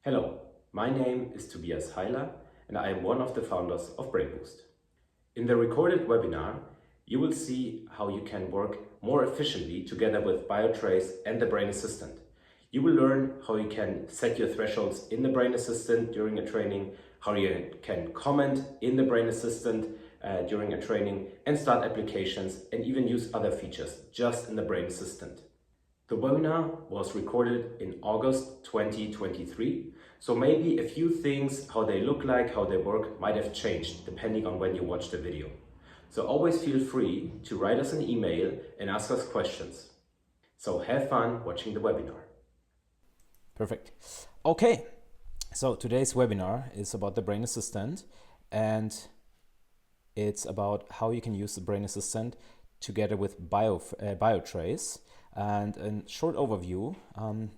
Hello, my name is Tobias Heiler and I am one of the founders of BrainBoost. In the recorded webinar, you will see how you can work more efficiently together with BioTrace and the BrainAssistant. You will learn how you can set your thresholds in the BrainAssistant during a training, how you can comment in the BrainAssistant during a training and start applications and even use other features just in the BrainAssistant. The webinar was recorded in August 2023, so maybe a few things, how they look like, how they work, might have changed depending on when you watch the video. So always feel free to write us an email and ask us questions. So have fun watching the webinar. Perfect. Okay, so today's webinar is about the BrainAssistant, and it's about how you can use the BrainAssistant together with BioTrace. And in short overview,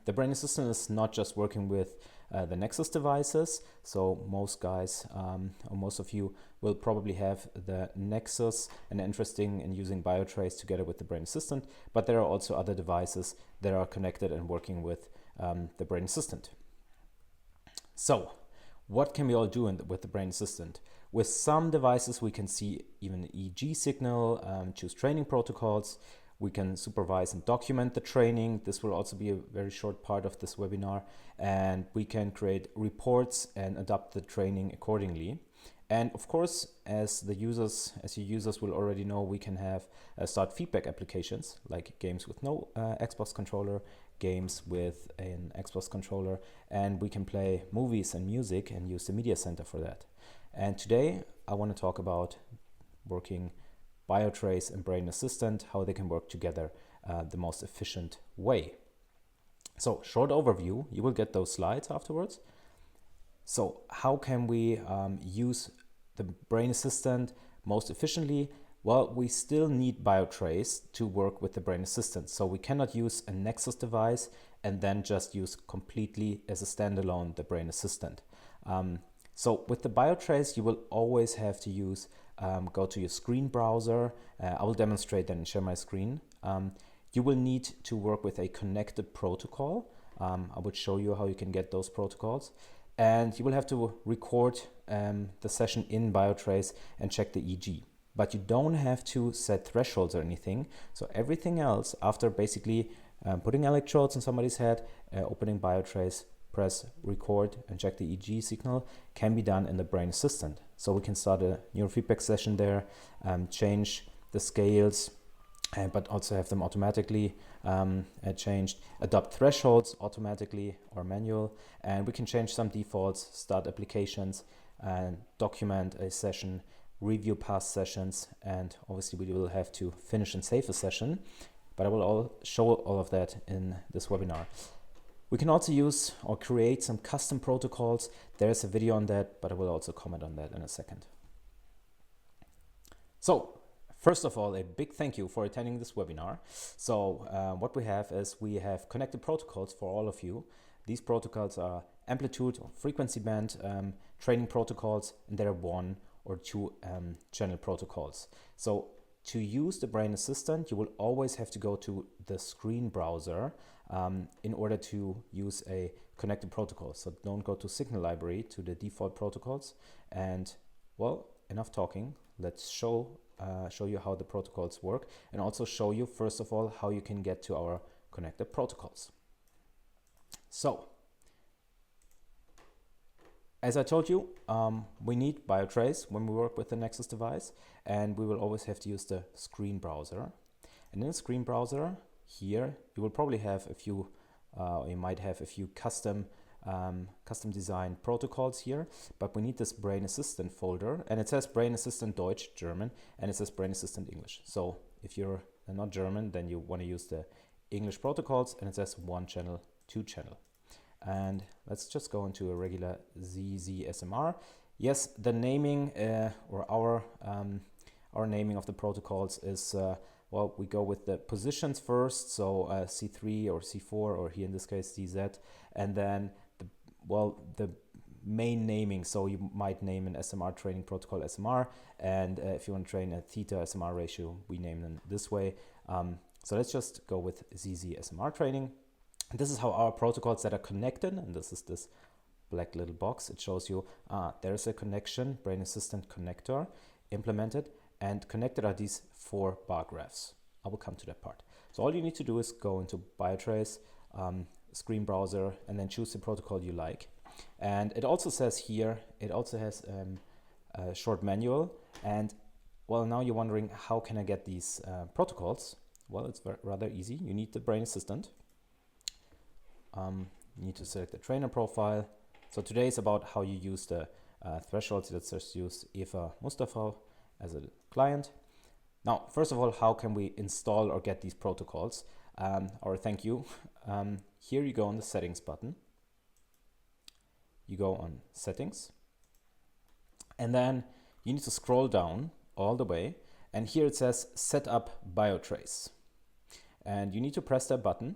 the BrainAssistant is not just working with the NeXus devices. So most guys, or most of you will probably have the NeXus and are interested in using BioTrace together with the BrainAssistant, but there are also other devices that are connected and working with the BrainAssistant. So what can we all do with the BrainAssistant? With some devices, we can see even an EEG signal, choose training protocols. We can supervise and document the training. This will also be a very short part of this webinar. And we can create reports and adapt the training accordingly. And of course, as your users will already know, we can have start feedback applications like games with no Xbox controller, games with an Xbox controller, and we can play movies and music and use the media center for that. And today I want to talk about working BioTrace and BrainAssistant, how they can work together the most efficient way. So short overview, you will get those slides afterwards. So how can we use the BrainAssistant most efficiently? Well, we still need BioTrace to work with the BrainAssistant. So we cannot use a NeXus device and then just use completely as a standalone the BrainAssistant. So with the BioTrace, you will always have to use, go to your screen browser. I will demonstrate that and share my screen. You will need to work with a connected protocol. I would show you how you can get those protocols. And you will have to record the session in BioTrace and check the EEG. But you don't have to set thresholds or anything. So everything else, after basically putting electrodes in somebody's head, opening BioTrace, press record and check the EEG signal, can be done in the BrainAssistant. So we can start a neurofeedback session there, change the scales, but also have them automatically changed, adopt thresholds automatically or manual, and we can change some defaults, start applications, and document a session, review past sessions, and obviously we will have to finish and save a session, but I will show all of that in this webinar. We can also use or create some custom protocols. There's a video on that, but I will also comment on that in a second. So first of all, a big thank you for attending this webinar. So what we have is we have connected protocols for all of you. These protocols are amplitude or frequency band training protocols, and there are 1 or 2 channel protocols. So to use the BrainAssistant, you will always have to go to the screen browser in order to use a connected protocol. So don't go to signal library, to the default protocols. And well, enough talking. Let's show you how the protocols work, and also show you, first of all, how you can get to our connected protocols. So as I told you, we need BioTrace when we work with the NeXus device, and we will always have to use the screen browser. And in the screen browser here, you will probably have a few, you might have a few custom designed protocols here, but we need this BrainAssistant folder, and it says BrainAssistant Deutsch, German, and it says BrainAssistant English. So if you're not German, then you want to use the English protocols, and it says 1 channel, 2 channel. And let's just go into a regular ZZSMR. Yes, the naming or our naming of the protocols is, well, we go with the positions first, so C3 or C4, or here in this case CZ, and then the main naming. So you might name an SMR training protocol SMR, and if you want to train a theta SMR ratio, we name them this way. So let's just go with ZZSMR training. This is how our protocols that are connected, and this is this black little box, it shows you, there's a connection, BrainAssistant connector implemented, and connected are these 4 bar graphs. I will come to that part. So all you need to do is go into BioTrace, screen browser, and then choose the protocol you like. And it also says here, it also has a short manual. And well, now you're wondering, how can I get these protocols? Well, it's rather easy. You need the BrainAssistant. You need to select the trainer profile. So today is about how you use the thresholds. Let's just use Eva Mustafa as a client. Now, first of all, how can we install or get these protocols? Or thank you. Here you go on the settings button. You go on settings. And then you need to scroll down all the way. And here it says set up BioTrace. And you need to press that button.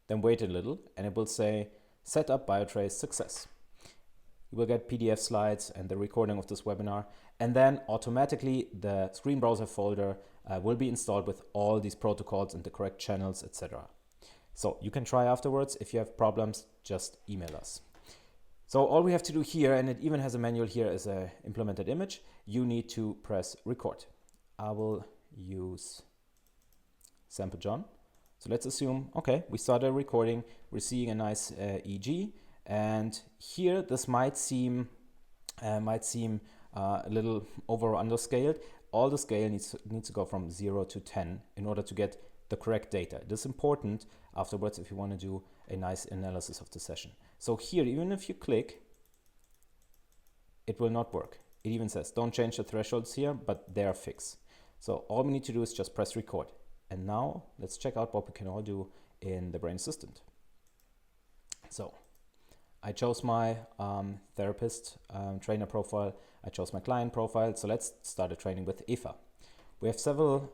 Then wait a little and it will say set up BioTrace success. You will get PDF slides and the recording of this webinar, and then automatically the screen browser folder will be installed with all these protocols and the correct channels, etc. So you can try afterwards. If you have problems, just email us. So all we have to do here, and it even has a manual here as an implemented image, you need to press record. I will use sample John. So let's assume, okay, we started recording, we're seeing a nice EEG, and here this might seem a little over or underscaled. All the scale needs to go from 0 to 10 in order to get the correct data. It is important afterwards if you want to do a nice analysis of the session. So here, even if you click, it will not work. It even says, don't change the thresholds here, but they are fixed. So all we need to do is just press record. And now let's check out what we can all do in the BrainAssistant. So I chose my therapist trainer profile. I chose my client profile. So let's start a training with Eva. We have several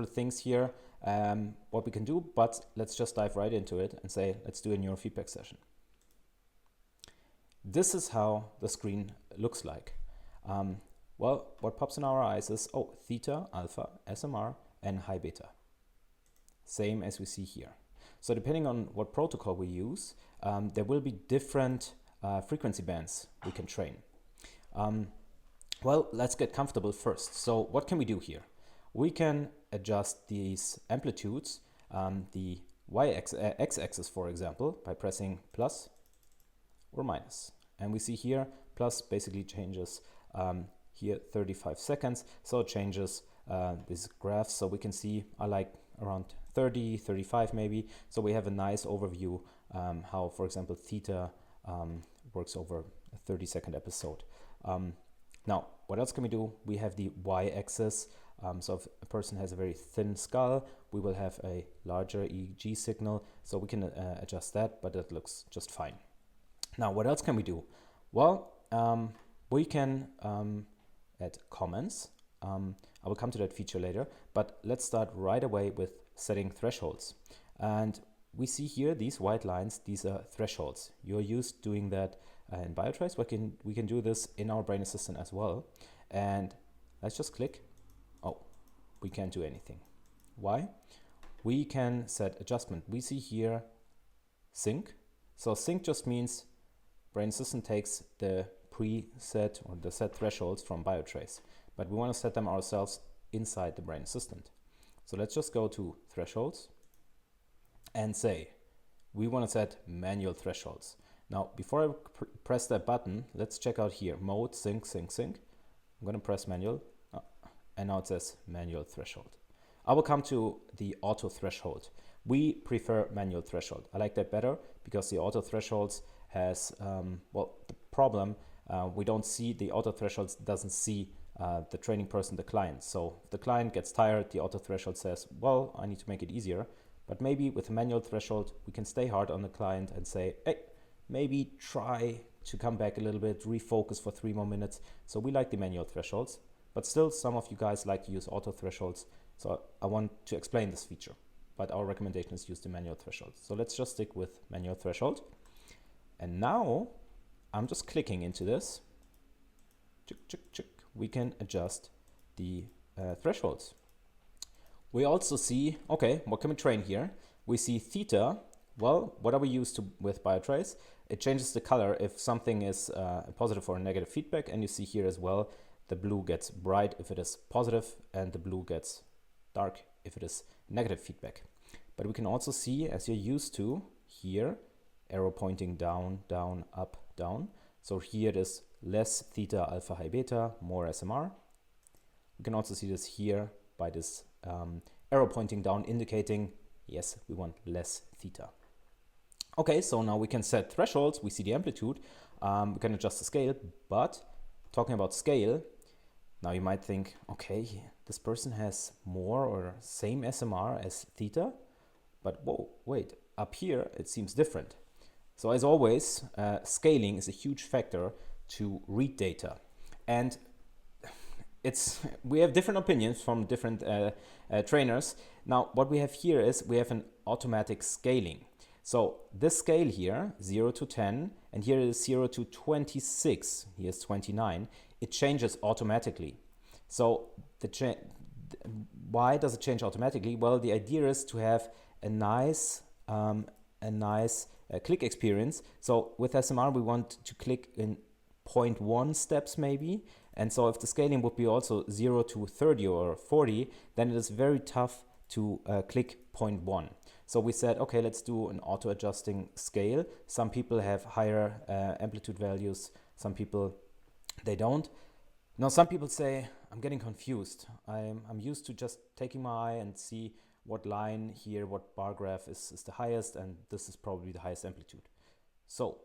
things here, what we can do, but let's just dive right into it and say, let's do a neurofeedback session. This is how the screen looks like. Well, what pops in our eyes is, oh, theta, alpha, SMR, and high beta. Same as we see here. So depending on what protocol we use, there will be different frequency bands we can train. Well, let's get comfortable first. So what can we do here? We can adjust these amplitudes, the x-axis, for example, by pressing plus or minus. And we see here, plus basically changes here 35 seconds. So it changes these graphs. So we can see I like around 30, 35 maybe. So we have a nice overview how, for example, theta works over a 30-second episode. Now, what else can we do? We have the y-axis. So if a person has a very thin skull, we will have a larger EEG signal. So we can adjust that, but that looks just fine. Now, what else can we do? Well, we can add comments. I will come to that feature later, but let's start right away with setting thresholds. And we see here these white lines, these are thresholds. You're used doing that in BioTrace, but we can do this in our BrainAssistant as well. And let's just click. Oh, we can't do anything. Why? We can set adjustment. We see here sync. So sync just means BrainAssistant takes the preset or the set thresholds from BioTrace, but we want to set them ourselves inside the BrainAssistant. So let's just go to thresholds and say we want to set manual thresholds. Now, before I press that button, let's check out here, mode, sync, sync, sync. I'm going to press manual, and now it says manual threshold. I will come to the auto threshold. We prefer manual threshold. I like that better because the auto thresholds has, well, the problem, we don't see, the auto thresholds doesn't see the training person, the client. So if the client gets tired, the auto threshold says, well, I need to make it easier. But maybe with a manual threshold, we can stay hard on the client and say, hey, maybe try to come back a little bit, refocus for 3 more minutes. So we like the manual thresholds, but still some of you guys like to use auto thresholds. So I want to explain this feature, but our recommendation is use the manual threshold. So let's just stick with manual threshold. And now I'm just clicking into this. We can adjust the thresholds. We also see, okay, what can we train here? We see theta. Well, what are we used to with BioTrace? it changes the color if something is a positive or a negative feedback. And you see here as well, the blue gets bright if it is positive and the blue gets dark if it is negative feedback. But we can also see, as you're used to here, arrow pointing down, down, up, down. So here it is less theta, alpha, high, beta, more SMR. We can also see this here by this arrow pointing down, indicating, yes, we want less theta. Okay, so now we can set thresholds. We see the amplitude. We can adjust the scale, but talking about scale, now you might think, okay, this person has more or same SMR as theta, but whoa, wait, up here it seems different. So as always, scaling is a huge factor to read data. And we have different opinions from different trainers. Now, what we have here is we have an automatic scaling. So this scale here, 0 to 10, and here is 0 to 26, here's 29, it changes automatically. So why does it change automatically? Well, the idea is to have a nice click experience. So with SMR, we want to click in 0.1 steps maybe. And so if the scaling would be also 0 to 30 or 40, then it is very tough to click 0.1. So we said, okay, let's do an auto-adjusting scale. Some people have higher amplitude values, some people, they don't. Now, some people say, I'm getting confused. I'm used to just taking my eye and see what line here, what bar graph is the highest, and this is probably the highest amplitude. So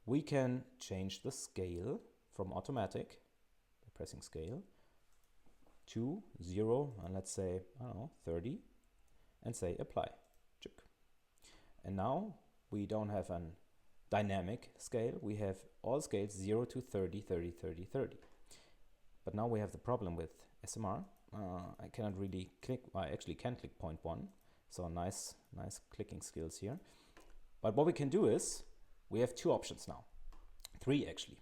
we can change the scale from automatic, by pressing scale, to 0, and let's say, I don't know, 30, and say apply. And now we don't have a dynamic scale. We have all scales 0 to 30, 30, 30, 30. But now we have the problem with SMR. I cannot really click. I actually can click 0.1. So nice clicking skills here. But what we can do is we have two options now. Three actually.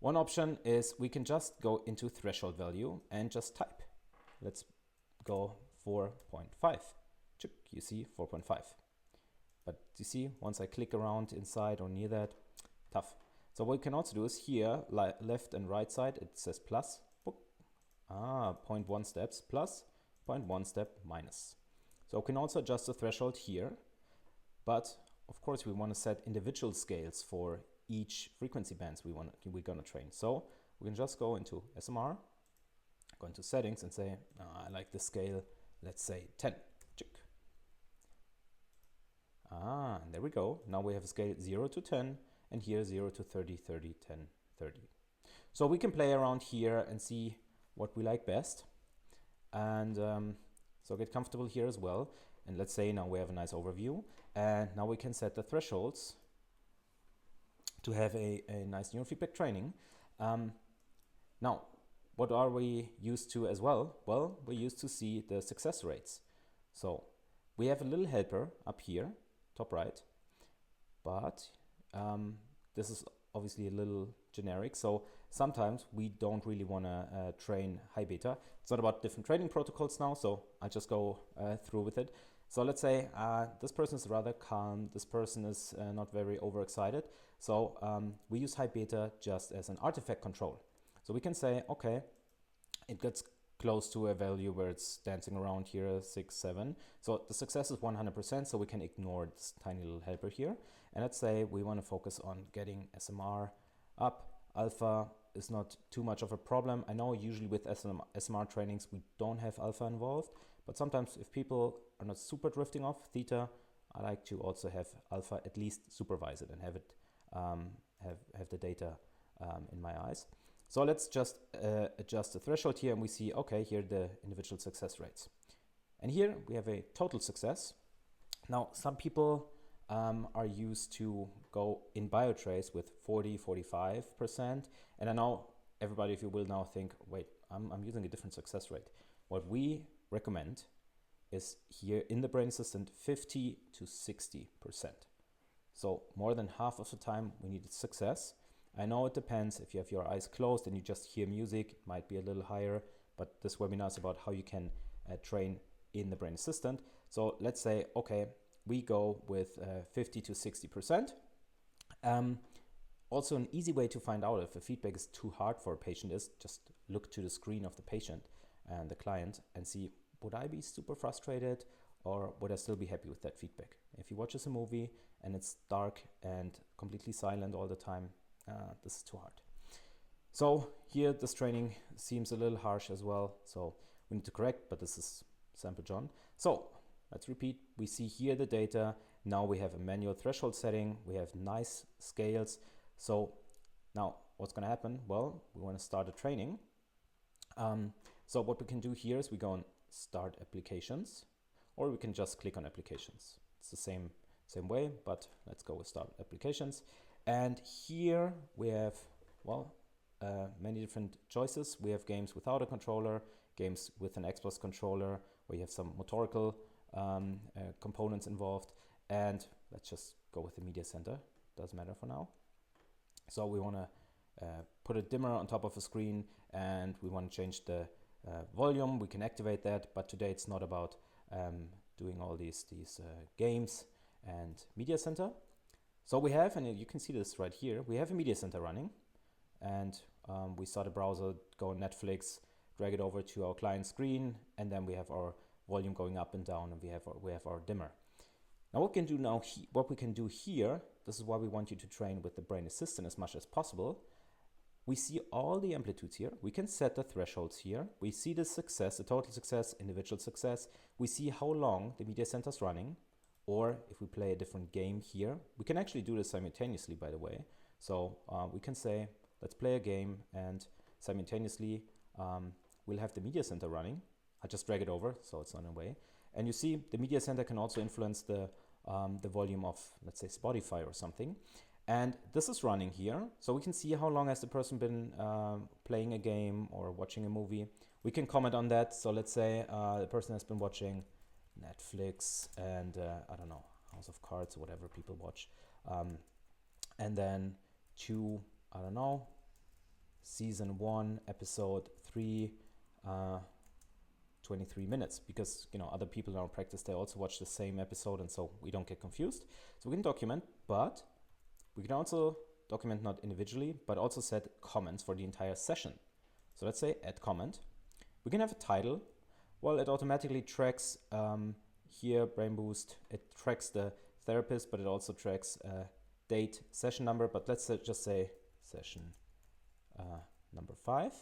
One option is we can just go into threshold value and just type. Let's go 4.5. You see 4.5. But you see, once I click around inside or near that, tough. So what we can also do is here, left and right side, it says plus. 0.1 steps plus, 0.1 step minus. So we can also adjust the threshold here. But of course, we want to set individual scales for each frequency bands we're going to train. So we can just go into SMR, go into settings and say, I like this scale, let's say 10. And there we go. Now we have a scale 0 to 10, and here 0 to 30, 30, 10, 30. So we can play around here and see what we like best. And so get comfortable here as well. And let's say now we have a nice overview. And now we can set the thresholds to have a nice neurofeedback training. Now, what are we used to as well? Well, we're used to see the success rates. So we have a little helper up here, top right, but this is obviously a little generic. So sometimes we don't really want to train high beta. It's not about different training protocols now, so I'll just go through with it. So let's say this person is rather calm, this person is not very overexcited. So we use high beta just as an artifact control. So we can say, okay, it gets close to a value where it's dancing around here, 6, 7. So the success is 100%, so we can ignore this tiny little helper here. And let's say we want to focus on getting SMR up. Alpha is not too much of a problem. I know usually with SMR trainings, we don't have alpha involved, but sometimes if people are not super drifting off theta, I like to also have alpha at least supervise it and have it have the data in my eyes. So let's just adjust the threshold here and we see, okay, here are the individual success rates. And here we have a total success. Now, some people are used to go in BioTrace with 40, 45%. And I know everybody, if you will now think, wait, I'm using a different success rate. What we recommend is here in the BrainAssistant 50 to 60%. So more than half of the time we need success. I know it depends. If you have your eyes closed and you just hear music, it might be a little higher, but this webinar is about how you can train in the BrainAssistant. So let's say, okay, we go with 50 to 60%. Also, an easy way to find out if a feedback is too hard for a patient is just look to the screen of the patient and the client and see, would I be super frustrated or would I still be happy with that feedback? If he watches a movie and it's dark and completely silent all the time, this is too hard. So here this training seems a little harsh as well. So we need to correct, but this is sample John. So let's repeat. We see here the data. Now we have a manual threshold setting. We have nice scales. So now what's going to happen? Well, we want to start a training. So what we can do here is we go on start applications, or we can just click on applications. It's the same way, but let's go with start applications. And here we have, well, many different choices. We have games without a controller, games with an X+ controller, where you have some motorical components involved. And let's just go with the media center. Doesn't matter for now. So we want to put a dimmer on top of a screen, and we want to change the volume. We can activate that, but today it's not about doing all these games and media center. So we have, and you can see this right here, we have a media center running, and we start a browser, go on Netflix, drag it over to our client screen, and then we have our volume going up and down, and we have our dimmer. Now what we can do here, this is why we want you to train with the BrainAssistant as much as possible. We see all the amplitudes here. We can set the thresholds here. We see the success, the total success, individual success. We see how long the media center is running, or if we play a different game here. We can actually do this simultaneously, by the way. So we can say, let's play a game, and simultaneously we'll have the media center running. I just drag it over, so it's on the way. And you see the media center can also influence the volume of, let's say, Spotify or something. And this is running here. So we can see how long has the person been playing a game or watching a movie. We can comment on that. So let's say the person has been watching Netflix and, I don't know, House of Cards or whatever people watch. And then to, I don't know, season 1, episode 3, 23 minutes, because other people in our practice, they also watch the same episode, and so we don't get confused. So we can document, but we can also document not individually, but also set comments for the entire session. So let's say add comment. We can have a title. Well, it automatically tracks here, BrainBoost, it tracks the therapist, but it also tracks date, session number, but let's just say session number 5.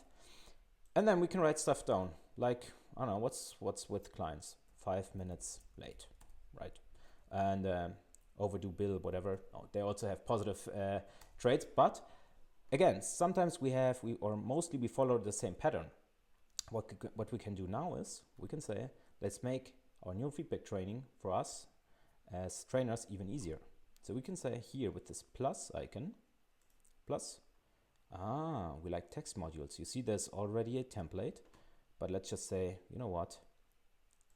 And then we can write stuff down, like, I don't know, what's with clients? 5 minutes late, right? And overdue bill, whatever. Oh, they also have positive traits, but again, sometimes mostly we follow the same pattern. What we can do now is, we can say, let's make our neurofeedback training for us as trainers even easier. So we can say here with this plus icon, plus, we like text modules. You see there's already a template, but let's just say, you know what,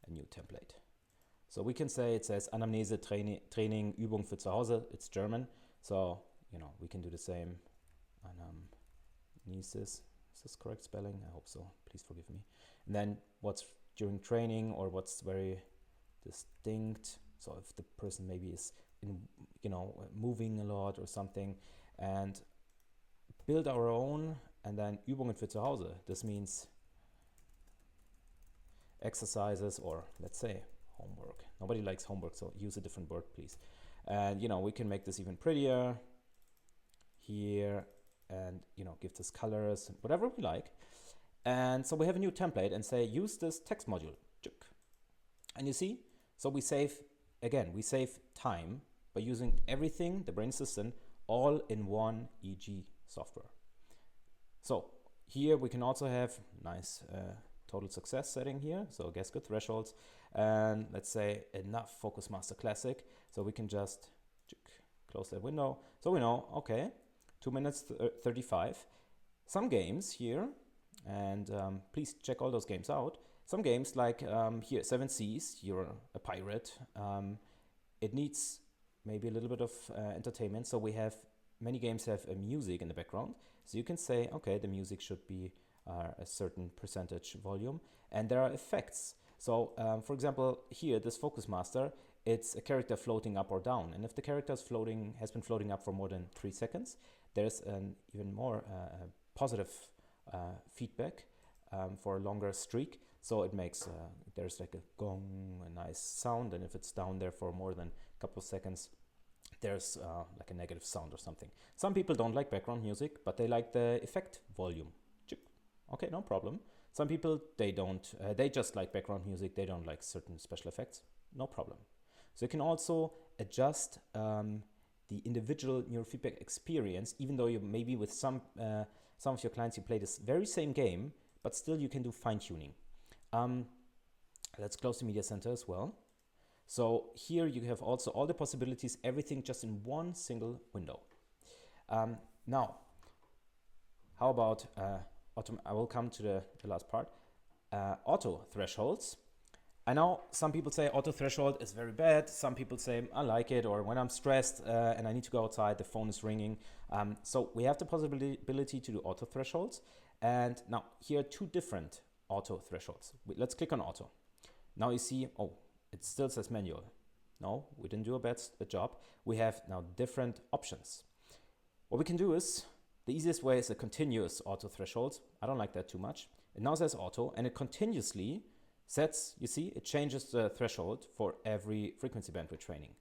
a new template. So we can say, it says Anamnese Training Übung für zu Hause. It's German. So, we can do the same. Anamnesis. Is this correct spelling? I hope so. Please forgive me. And then what's during training, or what's very distinct. So if the person maybe is moving a lot or something, and build our own, and then Übungen für zu Hause. This means exercises, or let's say homework. Nobody likes homework, so use a different word, please. And we can make this even prettier here, and give this colors, whatever we like. And so we have a new template, and say use this text module. And you see, so we save time by using everything, the BrainAssistant, all in one EG software. So here we can also have nice total success setting here. So guess good thresholds, and let's say enough Focus Master Classic. So we can just close that window. So we know, okay, 2 minutes 35. Some games here, and please check all those games out. Some games like here, 7 Seas, you're a pirate. It needs maybe a little bit of entertainment. So we have, many games have a music in the background. So you can say, okay, the music should be a certain percentage volume. And there are effects. So for example, here, this Focus Master, it's a character floating up or down. And if the character has been floating up for more than 3 seconds, there's an even more positive feedback for a longer streak. So it makes, there's like a gong, a nice sound. And if it's down there for more than a couple of seconds, there's like a negative sound or something. Some people don't like background music, but they like the effect volume. Okay, no problem. Some people, they don't, they just like background music. They don't like certain special effects. No problem. So you can also adjust the individual neurofeedback experience, even though you maybe with some of your clients, you play this very same game, but still you can do fine tuning. Let's close the media center as well. So here you have also all the possibilities, everything just in one single window. Now, how about, I will come to the last part, auto thresholds. I know some people say auto threshold is very bad. Some people say I like it, or when I'm stressed and I need to go outside, the phone is ringing. So we have the possibility to do auto thresholds. And now here are 2 different auto thresholds. Let's click on auto. Now you see, oh, it still says manual. No, we didn't do a bad job. We have now different options. What we can do is, the easiest way is a continuous auto threshold. I don't like that too much. It now says auto, and it continuously sets, you see, it changes the threshold for every frequency band we're training.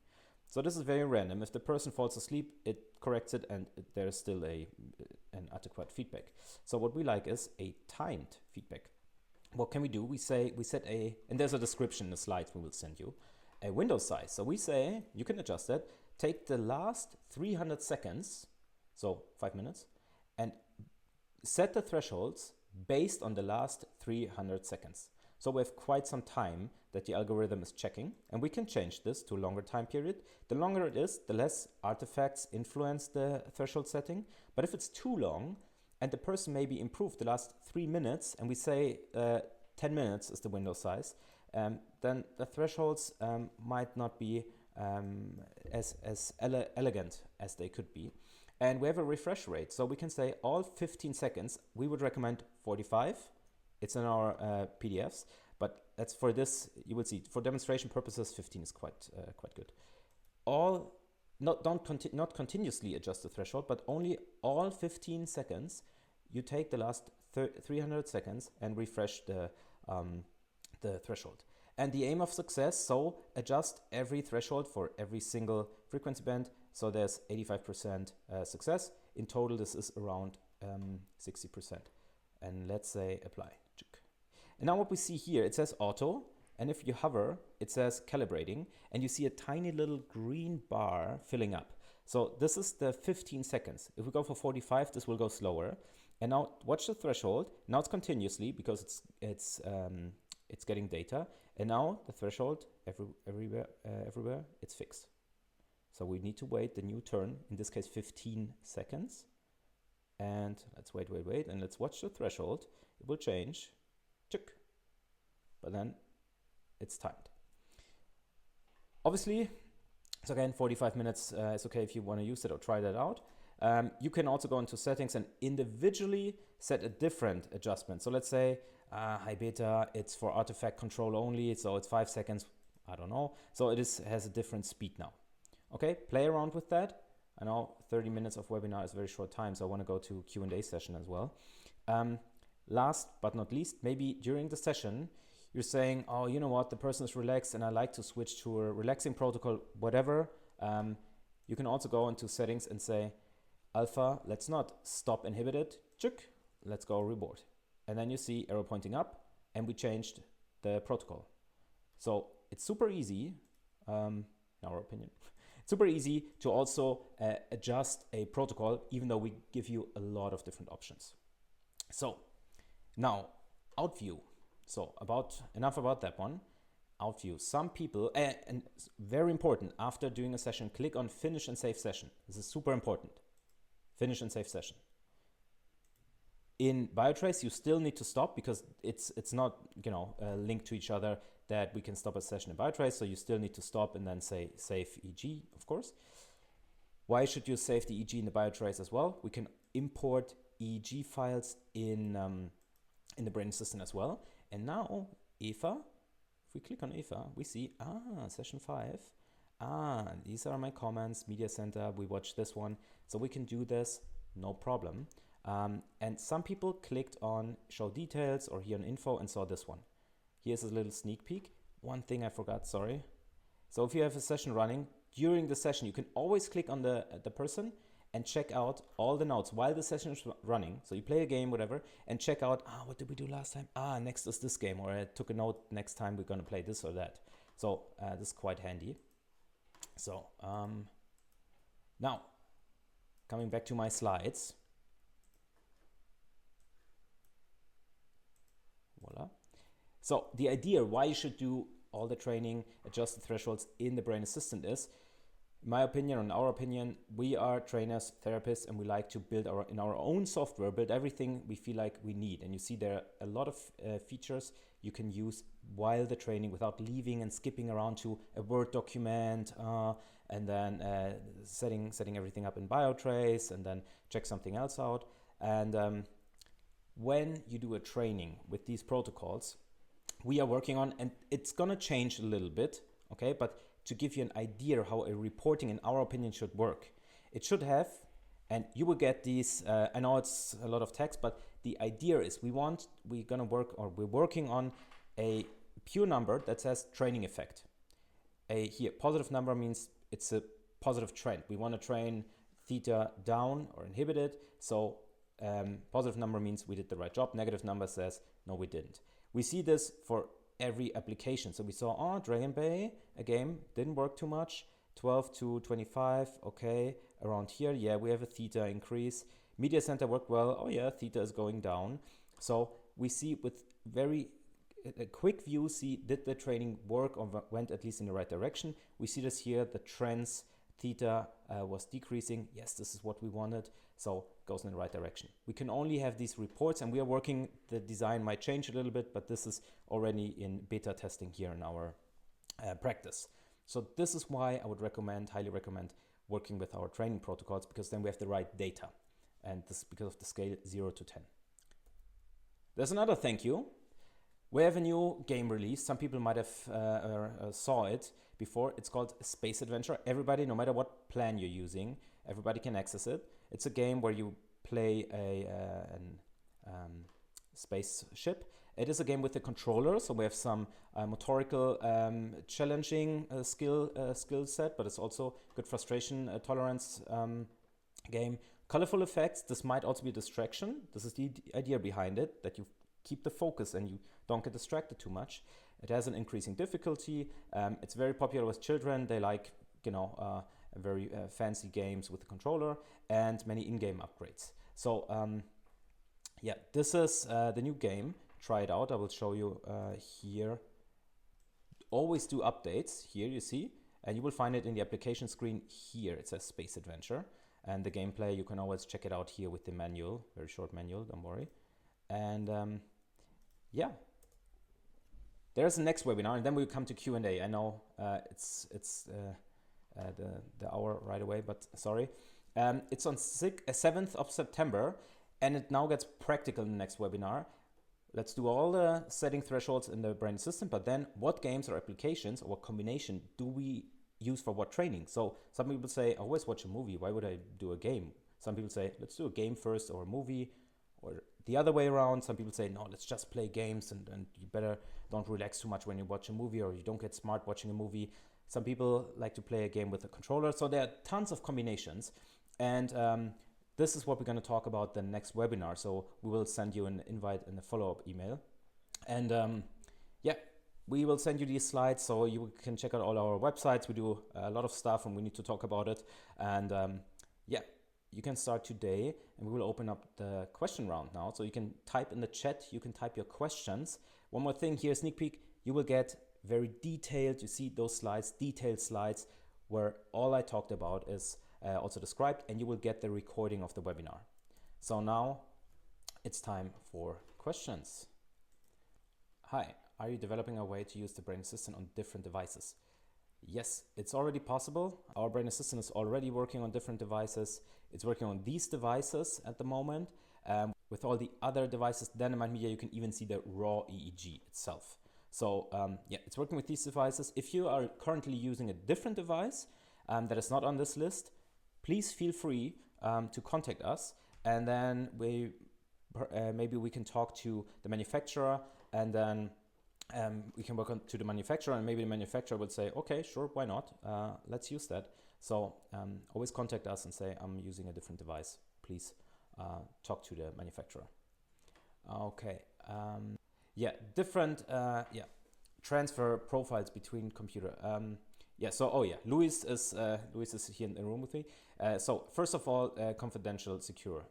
So this is very random. If the person falls asleep, it corrects it, and there's still an adequate feedback. So what we like is a timed feedback. What can we do? We set a, and there's a description in the slides we will send you, a window size. So we say, you can adjust that, take the last 300 seconds, so 5 minutes, and set the thresholds based on the last 300 seconds. So we have quite some time that the algorithm is checking, and we can change this to a longer time period. The longer it is, the less artifacts influence the threshold setting. But if it's too long, and the person maybe improved the last 3 minutes, and we say 10 minutes is the window size, then the thresholds might not be as elegant as they could be. And we have a refresh rate. So we can say all 15 seconds, we would recommend 45. It's in our PDFs, but that's for this, you will see, for demonstration purposes, 15 is quite good. Not continuously adjust the threshold, but only all 15 seconds, you take the last 300 seconds and refresh the threshold. And the aim of success, so adjust every threshold for every single frequency band. So there's 85% success. In total, this is around 60%. And let's say apply. And now what we see here, it says auto. And if you hover, it says calibrating. And you see a tiny little green bar filling up. So this is the 15 seconds. If we go for 45, this will go slower. And now watch the threshold. Now it's continuously because it's getting data. And now the threshold everywhere, it's fixed. So we need to wait the new turn, in this case 15 seconds. And let's wait, and let's watch the threshold. It will change, but then it's timed. Obviously, so again, 45 minutes is okay if you want to use it or try that out. You can also go into settings and individually set a different adjustment. So let's say high beta, it's for artifact control only, so it's 5 seconds, I don't know. So it has a different speed now. Okay, play around with that. I know 30 minutes of webinar is a very short time, so I want to go to Q&A session as well. Last but not least, maybe during the session, you're saying, oh, you know what, the person is relaxed and I like to switch to a relaxing protocol, whatever. You can also go into settings and say, alpha, let's not stop inhibited, let's go reboot. And then you see arrow pointing up and we changed the protocol. So it's super easy, in our opinion, super easy to also adjust a protocol, even though we give you a lot of different options. So now out view. So enough about that one. Out view. Some people, and very important, after doing a session, click on finish and save session. This is super important. Finish and save session. In BioTrace, you still need to stop because it's not linked to each other that we can stop a session in BioTrace. So you still need to stop and then say save EG, of course. Why should you save the EG in the BioTrace as well? We can import EEG files in the BrainAssistant as well. And now, Eva, if we click on IFA, we see, session 5. These are my comments, Media Center, we watched this one. So we can do this, no problem. And some people clicked on show details or here on info and saw this one. Here's a little sneak peek. One thing I forgot, sorry. So if you have a session running, during the session, you can always click on the person and check out all the notes while the session is running. So you play a game, whatever, and check out, what did we do last time? Next is this game, or I took a note, next time we're gonna play this or that. So this is quite handy. So now, coming back to my slides. Voila. So the idea why you should do all the training, adjust the thresholds in the BrainAssistant is, in my opinion, in our opinion, we are trainers, therapists, and we like to build in our own software, build everything we feel like we need. And you see there are a lot of features you can use while the training without leaving and skipping around to a Word document and then setting everything up in BioTrace and then check something else out. And when you do a training with these protocols, we are working on, and it's gonna change a little bit, okay? But to give you an idea how a reporting, in our opinion, should work. It should have, and you will get these, I know it's a lot of text, but the idea is we're working on a pure number that says training effect. Here, positive number means it's a positive trend. We want to train theta down or inhibit it. So positive number means we did the right job. Negative number says, no, we didn't. We see this for every application. So we saw, Dragon Bay, a game, didn't work too much. 12 to 25, okay. Around here, yeah, we have a theta increase. Media Center worked well. Oh yeah, theta is going down. So we see with a quick view, did the training work or went at least in the right direction? We see this here, the trends, theta was decreasing. Yes, this is what we wanted. So it goes in the right direction. We can only have these reports, and we are working, the design might change a little bit, but this is already in beta testing here in our practice. So this is why I would highly recommend working with our training protocols, because then we have the right data. And this is because of the scale 0 to 10. There's another thank you. We have a new game release. Some people might have saw it before. It's called Space Adventure. Everybody, no matter what plan you're using, everybody can access it. It's a game where you play a spaceship. It is a game with a controller, so we have some motorical challenging skill set, but it's also good frustration tolerance game. Colorful effects. This might also be a distraction. This is the idea behind it, that you keep the focus and you don't get distracted too much. It has an increasing difficulty. It's very popular with children. They like, very fancy games with the controller and many in-game upgrades. So yeah, this is the new game. Try it out. I will show you here. Always do updates. Here you see, and you will find it in the application screen here. It says Space Adventure, and the gameplay, you can always check it out here with the manual, very short manual, don't worry. And yeah, there's the next webinar, and then we'll come to Q&A. I know it's the hour right away, but sorry. It's on 7th of September, and it now gets practical in the next webinar. Let's do all the setting thresholds in the BrainAssistant, but then what games or applications or what combination do we use for what training? So some people say, I always watch a movie. Why would I do a game? Some people say, let's do a game first or a movie, or the other way around. Some people say, no, let's just play games and you better don't relax too much when you watch a movie, or you don't get smart watching a movie. Some people like to play a game with a controller. So there are tons of combinations. And this is what we're going to talk about the next webinar. So we will send you an invite and a follow-up email. And yeah, we will send you these slides so you can check out all our websites. We do a lot of stuff and we need to talk about it. And yeah, you can start today, and we will open up the question round now. So you can type in the chat, you can type your questions. One more thing here, sneak peek, you will get very detailed, you see those slides, detailed slides where all I talked about is also described, and you will get the recording of the webinar. So now it's time for questions. Hi, are you developing a way to use the BrainAssistant on different devices? Yes, it's already possible. Our BrainAssistant is already working on different devices. It's working on these devices at the moment. With all the other devices, Dynamite Media, you can even see the raw EEG itself. So yeah, it's working with these devices. If you are currently using a different device that is not on this list, please feel free to contact us, and then maybe we can talk to the manufacturer, and then we can work on to the manufacturer, and maybe the manufacturer would say, okay, sure, why not? Let's use that. So always contact us and say, I'm using a different device. Please talk to the manufacturer. Okay. Yeah, different transfer profiles between computer. Luis is here in the room with me. So first of all, confidential, secure.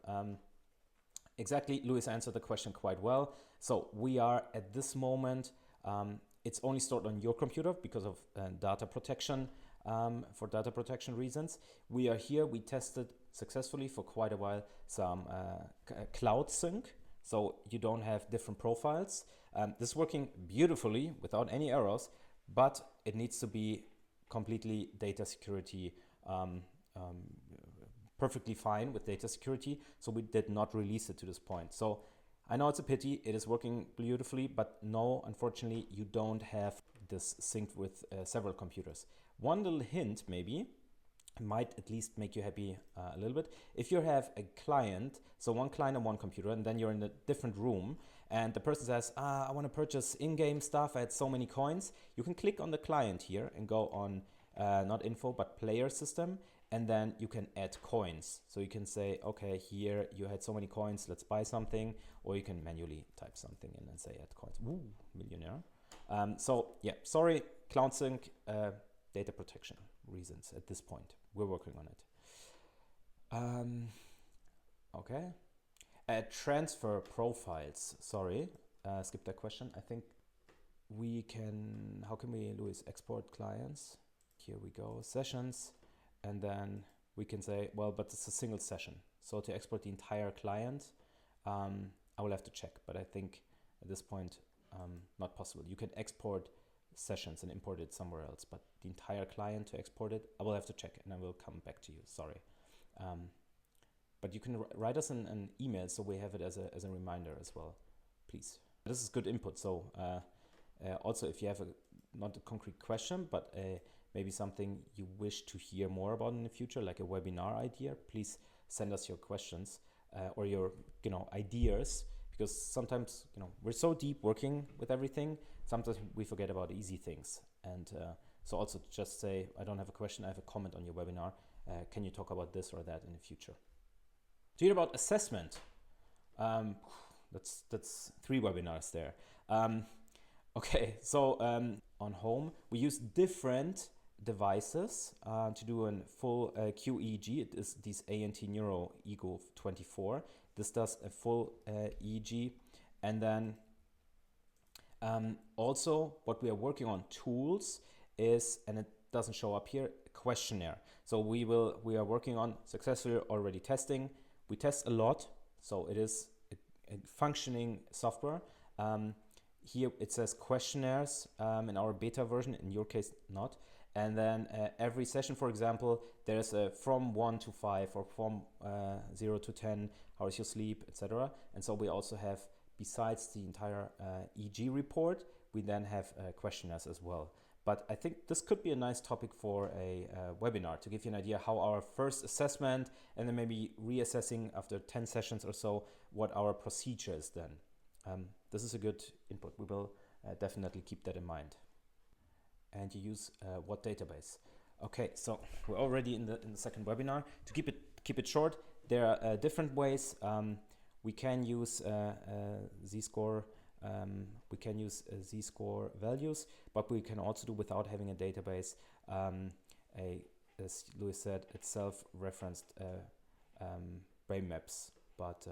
Exactly, Luis answered the question quite well. So we are at this moment, it's only stored on your computer because of data protection, for data protection reasons. We are here, we tested successfully for quite a while some cloud sync. So you don't have different profiles. This is working beautifully without any errors, but it needs to be completely data security, perfectly fine with data security. So we did not release it to this point. So I know it's a pity, it is working beautifully, but no, unfortunately, you don't have this synced with several computers. One little hint maybe, might at least make you happy a little bit. If you have a client, so one client on one computer, and then you're in a different room, and the person says, I want to purchase in-game stuff, I had so many coins, you can click on the client here and go on, not info, but player system, and then you can add coins. So you can say, okay, here you had so many coins, let's buy something, or you can manually type something in and say add coins. Ooh, millionaire. So yeah, sorry, Cloud Sync, data protection reasons at this point. We're working on it. Okay. Transfer profiles. Sorry, skip that question. I think we can, how can we, Luis, export clients? Here we go, sessions. And then we can say, well, but it's a single session. So to export the entire client, I will have to check. But I think at this point, not possible. You can export sessions and import it somewhere else, but the entire client to export it, I will have to check and I will come back to you. Sorry. But you can write us an email so we have it as a reminder as well, please. This is good input. So also if you have not a concrete question, but maybe something you wish to hear more about in the future, like a webinar idea, please send us your questions or your ideas. Because sometimes, we're so deep working with everything, sometimes we forget about easy things. And so also just say, I don't have a question, I have a comment on your webinar. Can you talk about this or that in the future? To hear about assessment, that's 3 webinars there. Okay, so on home, we use different devices to do a full QEEG. It is these ANT Neuro Ego 24. This does a full EEG. And then also what we are working on tools is, and it doesn't show up here, a questionnaire. So we are working on successfully already testing. We test a lot, so it is a functioning software. Here it says questionnaires in our beta version, in your case not. And then every session, for example, there's a from 1 to 5 or from 0 to 10, how is your sleep, etc. And so we also have, besides the entire EG report, we then have questionnaires as well. But I think this could be a nice topic for a webinar to give you an idea how our first assessment, and then maybe reassessing after 10 sessions or so, what our procedure is then. This is a good input. We will definitely keep that in mind. And you use what database? Okay, so we're already in the second webinar. To keep it short, there are different ways. We can use Z-score. We can use Z-score values, but we can also do without having a database. As Luis said, it's self-referenced brain maps, but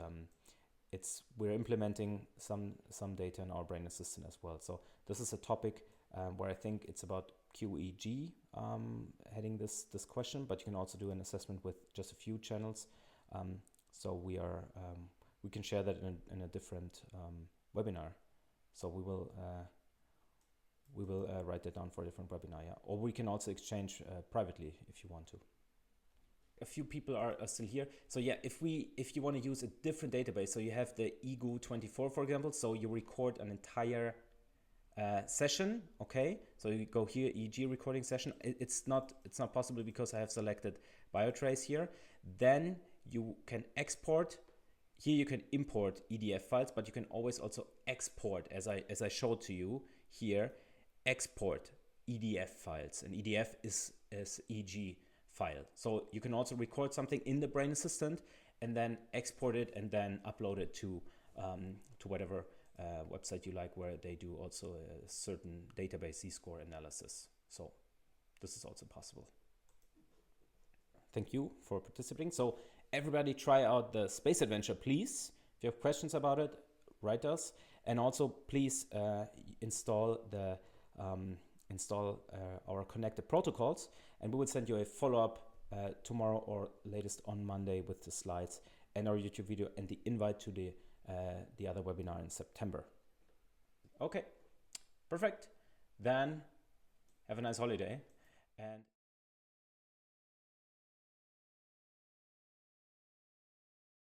we're implementing some data in our BrainAssistant as well. So this is a topic where I think it's about QEEG heading this question, but you can also do an assessment with just a few channels. So we can share that in a different webinar. So we will write that down for a different webinar, yeah. Or we can also exchange privately if you want to. A few people are still here. So yeah, if you want to use a different database, so you have the Ego 24, for example, so you record an entire session. Okay, so you go here, EEG recording session. It's not possible because I have selected BioTrace here. Then you can export. Here you can import EDF files, but you can always also export, as I showed to you here, export EDF files. And EDF is EEG file. So you can also record something in the BrainAssistant and then export it and then upload it to whatever website you like, where they do also a certain database Z-score analysis. So this is also possible. Thank you for participating. So everybody try out the space adventure, please. If you have questions about it, write us. And also please install our connected protocols, and we will send you a follow-up tomorrow or latest on Monday with the slides and our YouTube video and the invite to the other webinar in September. Okay, perfect. Then have a nice holiday and